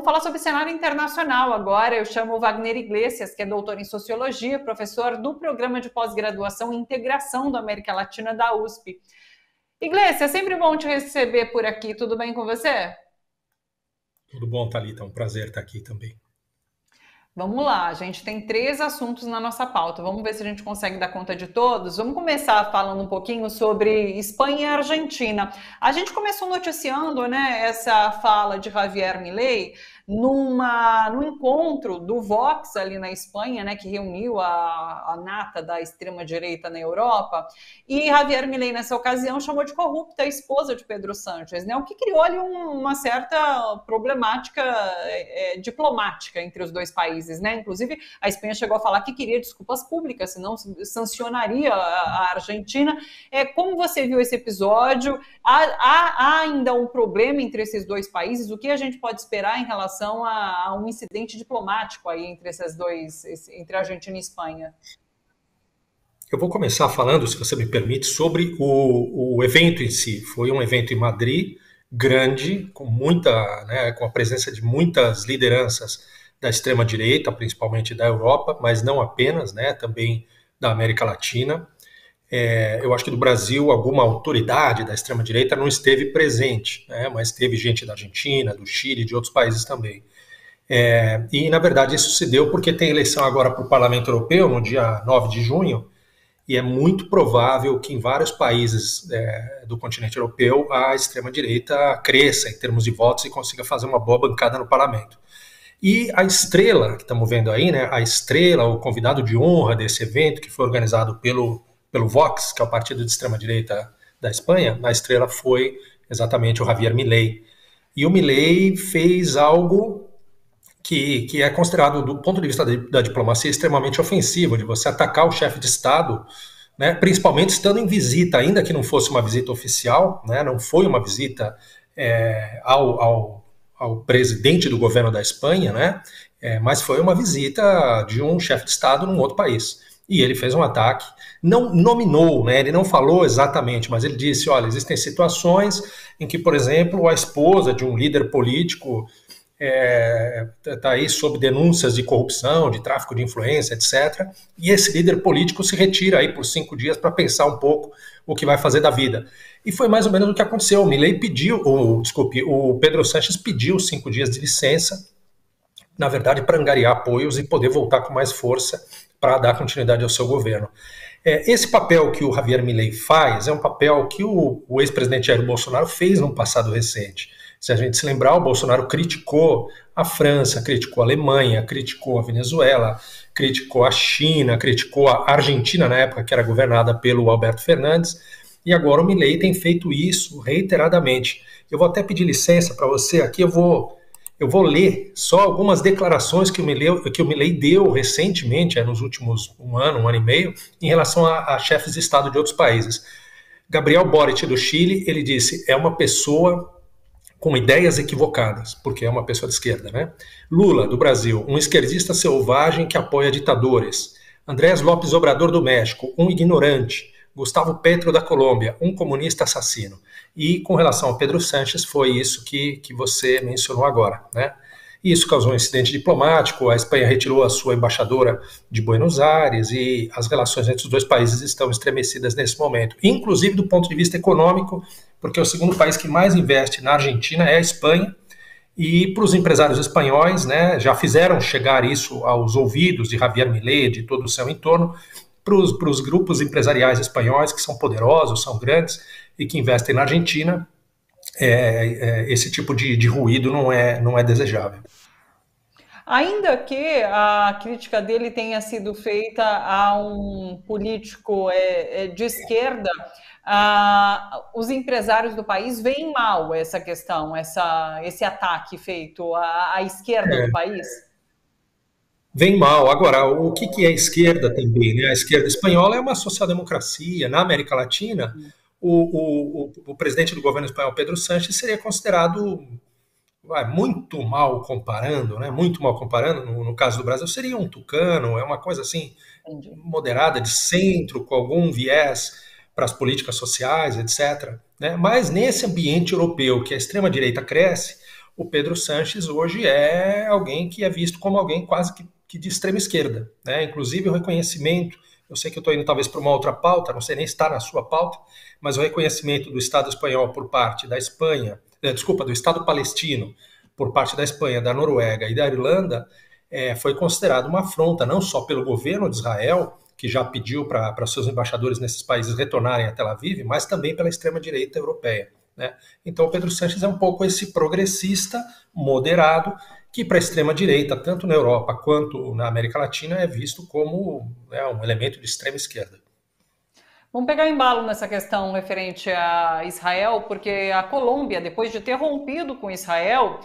vamos falar sobre cenário internacional agora. Eu chamo o Wagner Iglesias, que é doutor em Sociologia, professor do Programa de Pós-Graduação e Integração da América Latina da USP. Iglesias, é sempre bom te receber por aqui. Tudo bem com você? Tudo bom, Thalita. É um prazer estar aqui também. Vamos lá, a gente tem 3 assuntos na nossa pauta. Vamos ver se a gente consegue dar conta de todos. Vamos começar falando um pouquinho sobre Espanha e Argentina. A gente começou noticiando, né, essa fala de Javier Milei num encontro do Vox ali na Espanha, né, que reuniu a nata da extrema-direita na Europa, e Javier Milei, nessa ocasião, chamou de corrupta a esposa de Pedro Sánchez, né, o que criou ali uma certa problemática diplomática entre os dois países, né? Inclusive, a Espanha chegou a falar que queria desculpas públicas, senão sancionaria a Argentina. Como você viu esse episódio? Há ainda um problema entre esses dois países? O que a gente pode esperar em relação a um incidente diplomático aí entre entre a Argentina e Espanha? Eu vou começar falando, se você me permite, sobre o evento em si. Foi um evento em Madrid, grande, com a presença de muitas lideranças da extrema-direita, principalmente da Europa, mas não apenas, né, também da América Latina. Eu acho que do Brasil alguma autoridade da extrema-direita não esteve presente, né, mas teve gente da Argentina, do Chile, de outros países também. E, na verdade, isso se deu porque tem eleição agora para o Parlamento Europeu, no dia 9 de junho, e é muito provável que em vários países do continente europeu a extrema-direita cresça em termos de votos e consiga fazer uma boa bancada no parlamento. E a estrela, que estamos vendo aí, né, a estrela, o convidado de honra desse evento, que foi organizado pelo Vox, que é o partido de extrema-direita da Espanha, a estrela foi exatamente o Javier Milei. E o Milei fez algo que é considerado, do ponto de vista da diplomacia, extremamente ofensivo, de você atacar o chefe de Estado, né, principalmente estando em visita, ainda que não fosse uma visita oficial, né, não foi uma visita ao presidente do governo da Espanha, né, mas foi uma visita de um chefe de Estado num outro país. E ele fez um ataque, não nominou, né, ele não falou exatamente, mas ele disse, olha, existem situações em que, por exemplo, a esposa de um líder político está aí sob denúncias de corrupção, de tráfico de influência, etc. E esse líder político se retira aí por 5 dias para pensar um pouco o que vai fazer da vida. E foi mais ou menos o que aconteceu. O Milei o Pedro Sánchez pediu 5 dias de licença, na verdade, para angariar apoios e poder voltar com mais força para dar continuidade ao seu governo. Esse papel que o Javier Milei faz é um papel que o ex-presidente Jair Bolsonaro fez no passado recente. Se a gente se lembrar, o Bolsonaro criticou a França, criticou a Alemanha, criticou a Venezuela, criticou a China, criticou a Argentina na época que era governada pelo Alberto Fernandes, e agora o Milei tem feito isso reiteradamente. Eu vou até pedir licença para você aqui, eu vou ler só algumas declarações que o Milei deu recentemente, nos últimos um ano e meio, em relação a chefes de Estado de outros países. Gabriel Boric, do Chile, ele disse, é uma pessoa com ideias equivocadas, porque é uma pessoa de esquerda, né? Lula, do Brasil, um esquerdista selvagem que apoia ditadores. Andrés López Obrador, do México, um ignorante. Gustavo Petro, da Colômbia, um comunista assassino. E com relação ao Pedro Sánchez, foi isso que você mencionou agora, né? Isso causou um incidente diplomático, a Espanha retirou a sua embaixadora de Buenos Aires e as relações entre os dois países estão estremecidas nesse momento, inclusive do ponto de vista econômico, porque o segundo país que mais investe na Argentina é a Espanha, e para os empresários espanhóis, né, já fizeram chegar isso aos ouvidos de Javier Milei, de todo o seu entorno, para os grupos empresariais espanhóis, que são poderosos, são grandes e que investem na Argentina, esse tipo de ruído não é desejável. Ainda que a crítica dele tenha sido feita a um político de esquerda, os empresários do país veem mal essa questão, esse ataque feito à esquerda do país? Vem mal. Agora, o que é esquerda também, né? A esquerda espanhola é uma social-democracia. Na América Latina, o presidente do governo espanhol, Pedro Sánchez, seria considerado, muito mal comparando, né? Muito mal comparando, no caso do Brasil, seria um tucano, é uma coisa assim, moderada, de centro, com algum viés para as políticas sociais, etc. Né? Mas nesse ambiente europeu que a extrema-direita cresce, o Pedro Sánchez hoje é alguém que é visto como alguém quase que de extrema esquerda, né? Inclusive o reconhecimento, eu sei que eu estou indo talvez para uma outra pauta, não sei nem se está na sua pauta, mas o reconhecimento do Estado espanhol por parte da Espanha, desculpa, do Estado palestino por parte da Espanha, da Noruega e da Irlanda, foi considerado uma afronta não só pelo governo de Israel, que já pediu para seus embaixadores nesses países retornarem a Tel Aviv, mas também pela extrema-direita europeia, né? Então o Pedro Sánchez é um pouco esse progressista moderado que para a extrema-direita, tanto na Europa quanto na América Latina, é visto como, né, um elemento de extrema esquerda. Vamos pegar embalo nessa questão referente a Israel, porque a Colômbia, depois de ter rompido com Israel,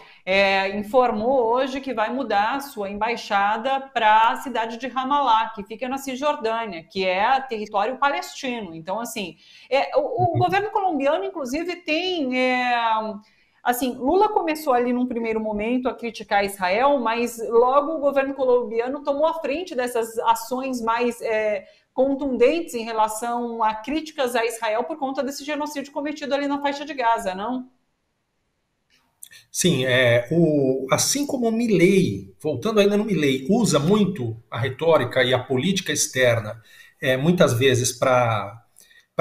informou hoje que vai mudar a sua embaixada para a cidade de Ramallah, que fica na Cisjordânia, que é território palestino. Então, assim, o governo colombiano, inclusive, tem... Assim, Lula começou ali num primeiro momento a criticar Israel, mas logo o governo colombiano tomou a frente dessas ações mais contundentes em relação a críticas a Israel por conta desse genocídio cometido ali na faixa de Gaza, não? Sim, assim como o Milei, voltando ainda no Milei, usa muito a retórica e a política externa, muitas vezes para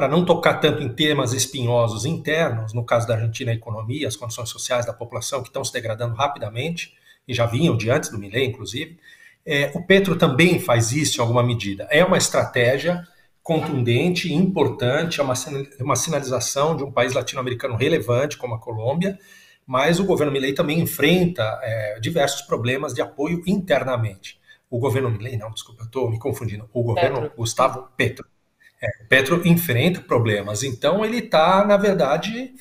não tocar tanto em temas espinhosos internos, no caso da Argentina, a economia, as condições sociais da população que estão se degradando rapidamente, e já vinham de antes do Milei, inclusive. O Petro também faz isso em alguma medida. É uma estratégia contundente, importante, é uma sinalização de um país latino-americano relevante como a Colômbia, mas o governo Milei também enfrenta diversos problemas de apoio internamente. O governo Milei, não, desculpa, eu estou me confundindo, o governo Petro. Gustavo Petro. O Petro enfrenta problemas, então ele está, na verdade,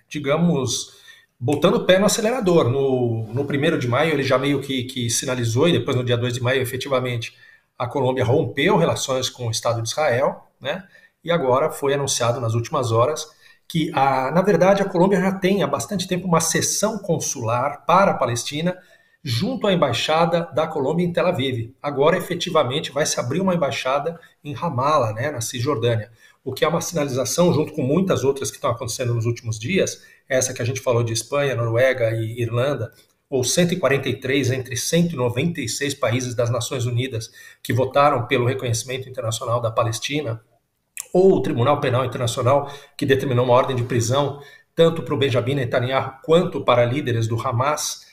digamos, botando o pé no acelerador. No 1º de maio ele já meio que sinalizou, e depois no dia 2 de maio, efetivamente, a Colômbia rompeu relações com o Estado de Israel, né? E agora foi anunciado nas últimas horas que, na verdade, a Colômbia já tem há bastante tempo uma seção consular para a Palestina junto à embaixada da Colômbia em Tel Aviv. Agora, efetivamente, vai se abrir uma embaixada em Ramallah, né, na Cisjordânia, o que é uma sinalização, junto com muitas outras que estão acontecendo nos últimos dias, essa que a gente falou de Espanha, Noruega e Irlanda, ou 143 entre 196 países das Nações Unidas que votaram pelo reconhecimento internacional da Palestina, ou o Tribunal Penal Internacional, que determinou uma ordem de prisão tanto para o Benjamin Netanyahu quanto para líderes do Hamas.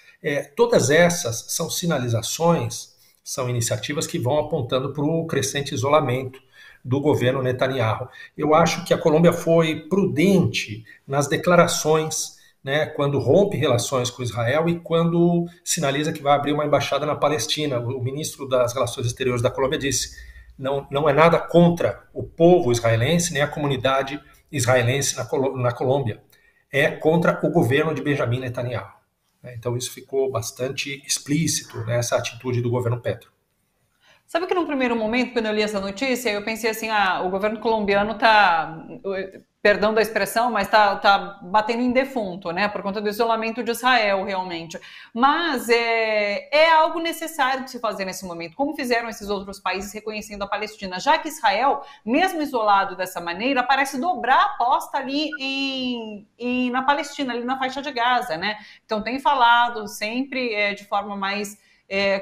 Todas essas são sinalizações, são iniciativas que vão apontando para o crescente isolamento do governo Netanyahu. Eu acho que a Colômbia foi prudente nas declarações, né, quando rompe relações com Israel e quando sinaliza que vai abrir uma embaixada na Palestina. O ministro das Relações Exteriores da Colômbia disse: não é nada contra o povo israelense, nem a comunidade israelense na Colômbia. É contra o governo de Benjamin Netanyahu. Então isso ficou bastante explícito, né, essa atitude do governo Petro. Sabe que num primeiro momento, quando eu li essa notícia, eu pensei assim, o governo colombiano está, perdão da expressão, mas tá batendo em defunto, né, por conta do isolamento de Israel, realmente. Mas é algo necessário de se fazer nesse momento, como fizeram esses outros países reconhecendo a Palestina, já que Israel, mesmo isolado dessa maneira, parece dobrar a aposta ali na Palestina, ali na faixa de Gaza, né? Então tem falado sempre de forma mais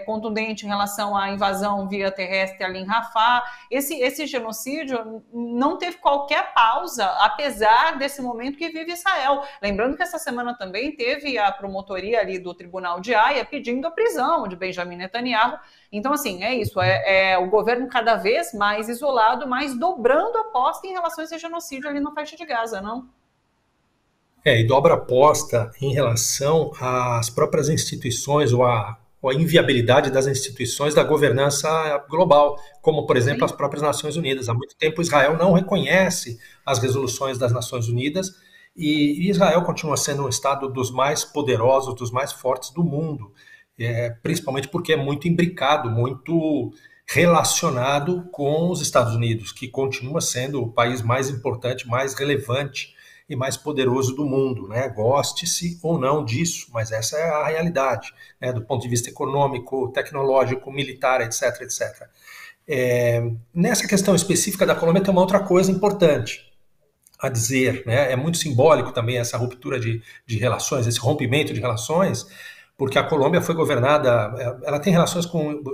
contundente em relação à invasão via terrestre ali em Rafah. Esse genocídio não teve qualquer pausa, apesar desse momento que vive Israel. Lembrando que essa semana também teve a promotoria ali do Tribunal de Haia pedindo a prisão de Benjamin Netanyahu. Então, assim, é isso, o governo cada vez mais isolado, mas dobrando a aposta em relação a esse genocídio ali na faixa de Gaza, não? E dobra a aposta em relação às próprias instituições ou a inviabilidade das instituições da governança global, como, por exemplo, as próprias Nações Unidas. Há muito tempo Israel não reconhece as resoluções das Nações Unidas e Israel continua sendo um estado dos mais poderosos, dos mais fortes do mundo, principalmente porque é muito imbricado, muito relacionado com os Estados Unidos, que continua sendo o país mais importante, mais relevante e mais poderoso do mundo, né? Goste-se ou não disso, mas essa é a realidade, né? Do ponto de vista econômico, tecnológico, militar, etc, etc. Nessa questão específica da Colômbia tem uma outra coisa importante. a dizer, né? É muito simbólico também essa ruptura de relações, esse rompimento de relações, porque a Colômbia foi governada, ela tem relações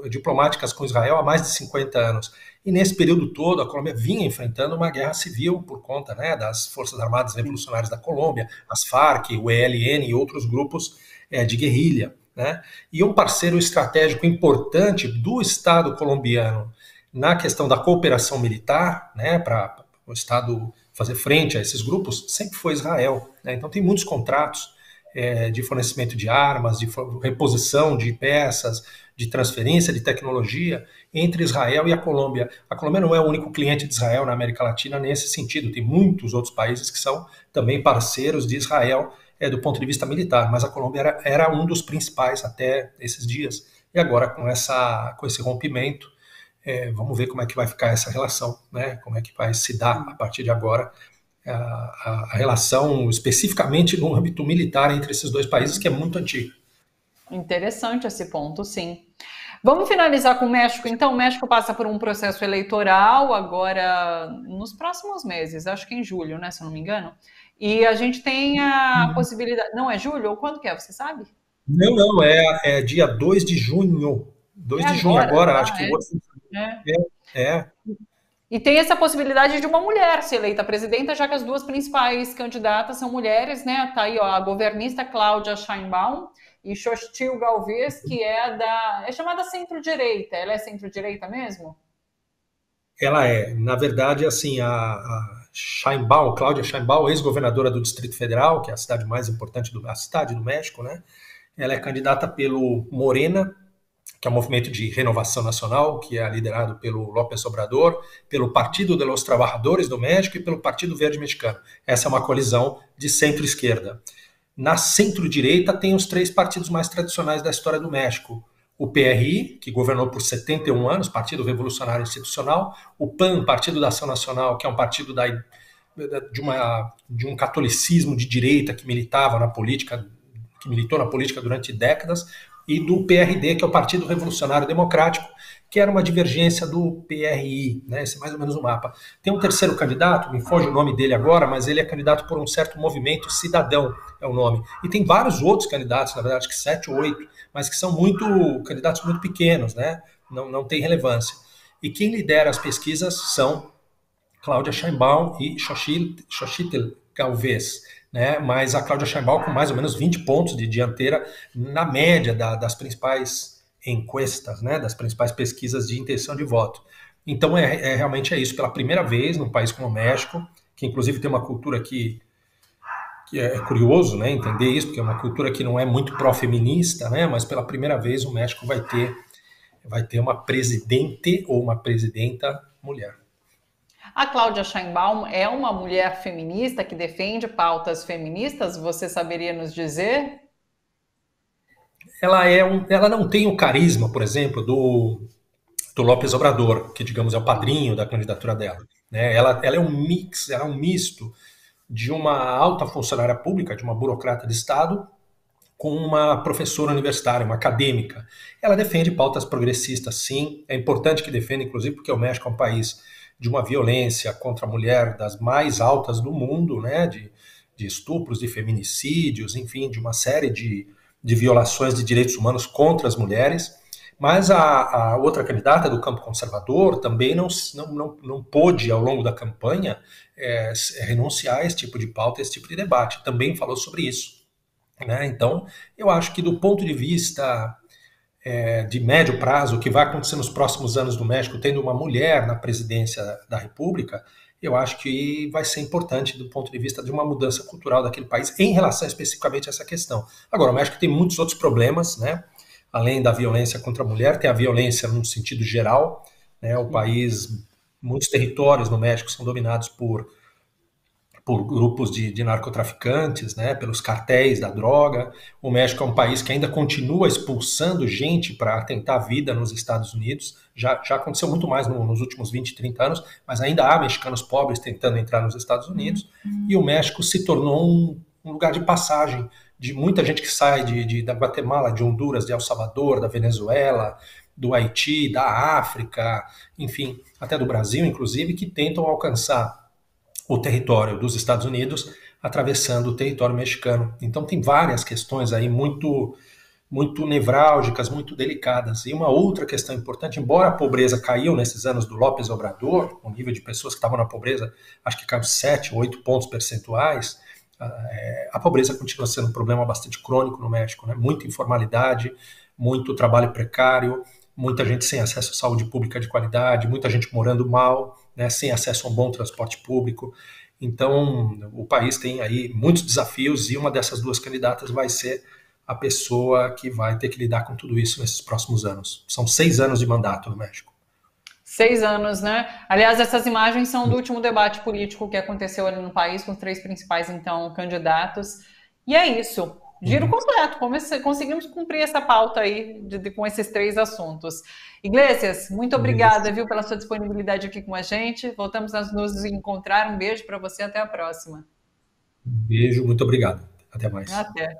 diplomáticas com Israel há mais de 50 anos. E nesse período todo, a Colômbia vinha enfrentando uma guerra civil por conta, né, das Forças Armadas Revolucionárias da Colômbia, as Farc, o ELN e outros grupos de guerrilha. Né? E um parceiro estratégico importante do Estado colombiano na questão da cooperação militar, né, para o Estado fazer frente a esses grupos, sempre foi Israel. Né? Então tem muitos contratos de fornecimento de armas, de reposição de peças, de transferência de tecnologia entre Israel e a Colômbia. A Colômbia não é o único cliente de Israel na América Latina nesse sentido, tem muitos outros países que são também parceiros de Israel do ponto de vista militar, mas a Colômbia era um dos principais até esses dias. E agora, com esse rompimento, vamos ver como é que vai ficar essa relação, né? Como é que vai se dar a partir de agora a relação especificamente no âmbito militar entre esses dois países, que é muito antigo. Interessante esse ponto, sim. Vamos finalizar com o México. Então, o México passa por um processo eleitoral agora nos próximos meses, acho que em julho, né, se eu não me engano. E a gente tem a possibilidade... Não é julho? Ou quando que é, você sabe? Não, é dia 2 de junho. 2 de junho agora, acho que o outro... E tem essa possibilidade de uma mulher ser eleita presidenta, já que as duas principais candidatas são mulheres, né? Tá aí, ó, a governista Cláudia Sheinbaum e Xochitl Gálvez, que é chamada centro-direita. Ela é centro-direita mesmo? Ela é, na verdade, assim, a Sheinbaum, Cláudia Sheinbaum, ex-governadora do Distrito Federal, que é a cidade mais importante a cidade do México, né? Ela é candidata pelo Morena, que é um movimento de renovação nacional, que é liderado pelo López Obrador, pelo Partido de los Trabajadores do México e pelo Partido Verde Mexicano. Essa é uma coalizão de centro-esquerda. Na centro-direita tem os três partidos mais tradicionais da história do México. O PRI, que governou por 71 anos, Partido Revolucionário Institucional, o PAN, Partido da Ação Nacional, que é um partido de um catolicismo de direita que militou na política durante décadas, e do PRD, que é o Partido Revolucionário Democrático, que era uma divergência do PRI, né? Esse é mais ou menos o mapa. Tem um terceiro candidato, me foge o nome dele agora, mas ele é candidato por um certo movimento cidadão, é o nome. E tem vários outros candidatos, na verdade, que 7 ou 8, mas que são candidatos muito pequenos, né? Não tem relevância. E quem lidera as pesquisas são Cláudia Sheinbaum e Xochitl Gálvez, né? Mas a Cláudia Sheinbaum com mais ou menos 20 pontos de dianteira na média das principais encuestas, né? Das principais pesquisas de intenção de voto. Então realmente é isso, pela primeira vez num país como o México, que inclusive tem uma cultura que é curioso, né, entender isso, porque é uma cultura que não é muito pró-feminista, né, mas pela primeira vez o México vai ter uma presidente ou uma presidenta mulher. A Cláudia Sheinbaum é uma mulher feminista que defende pautas feministas? Você saberia nos dizer? Ela não tem o carisma, por exemplo, do López Obrador, que digamos é o padrinho da candidatura dela. Né? Ela é um mix, ela é um misto de uma alta funcionária pública, de uma burocrata de Estado, com uma professora universitária, uma acadêmica. Ela defende pautas progressistas, sim. É importante que defenda, inclusive, porque o México é um país de uma violência contra a mulher das mais altas do mundo, né? De estupros, de feminicídios, enfim, de uma série de violações de direitos humanos contra as mulheres. Mas a outra candidata do campo conservador também não pôde, ao longo da campanha, renunciar a esse tipo de pauta, a esse tipo de debate. Também falou sobre isso. Né? Então, eu acho que do ponto de vista de médio prazo, o que vai acontecer nos próximos anos do México, tendo uma mulher na presidência da República, eu acho que vai ser importante do ponto de vista de uma mudança cultural daquele país em relação especificamente a essa questão. Agora, o México tem muitos outros problemas, né? Além da violência contra a mulher, tem a violência num sentido geral, né? O país, muitos territórios no México são dominados por grupos de narcotraficantes, né, pelos cartéis da droga. O México é um país que ainda continua expulsando gente para tentar a vida nos Estados Unidos. Já aconteceu muito mais nos últimos 20, 30 anos, mas ainda há mexicanos pobres tentando entrar nos Estados Unidos. E o México se tornou um lugar de passagem de muita gente que sai da Guatemala, de Honduras, de El Salvador, da Venezuela, do Haiti, da África, enfim, até do Brasil, inclusive, que tentam alcançar o território dos Estados Unidos, atravessando o território mexicano. Então tem várias questões aí muito nevrálgicas, muito delicadas. E uma outra questão importante, embora a pobreza caiu nesses anos do López Obrador, o nível de pessoas que estavam na pobreza, acho que caiu 7 ou 8 pontos percentuais, a pobreza continua sendo um problema bastante crônico no México, né? Muita informalidade, muito trabalho precário, muita gente sem acesso à saúde pública de qualidade, muita gente morando mal, né, sem acesso a um bom transporte público. Então, o país tem aí muitos desafios e uma dessas duas candidatas vai ser a pessoa que vai ter que lidar com tudo isso nesses próximos anos. São 6 anos de mandato no México. 6 anos, né? Aliás, essas imagens são do último debate político que aconteceu ali no país, com os 3 principais, então, candidatos. E é isso. Giro completo. Conseguimos cumprir essa pauta aí com esses 3 assuntos. Iglesias, muito obrigada, viu, pela sua disponibilidade aqui com a gente. Voltamos a nos encontrar. Um beijo para você. Até a próxima. Um beijo, muito obrigado. Até mais. Até.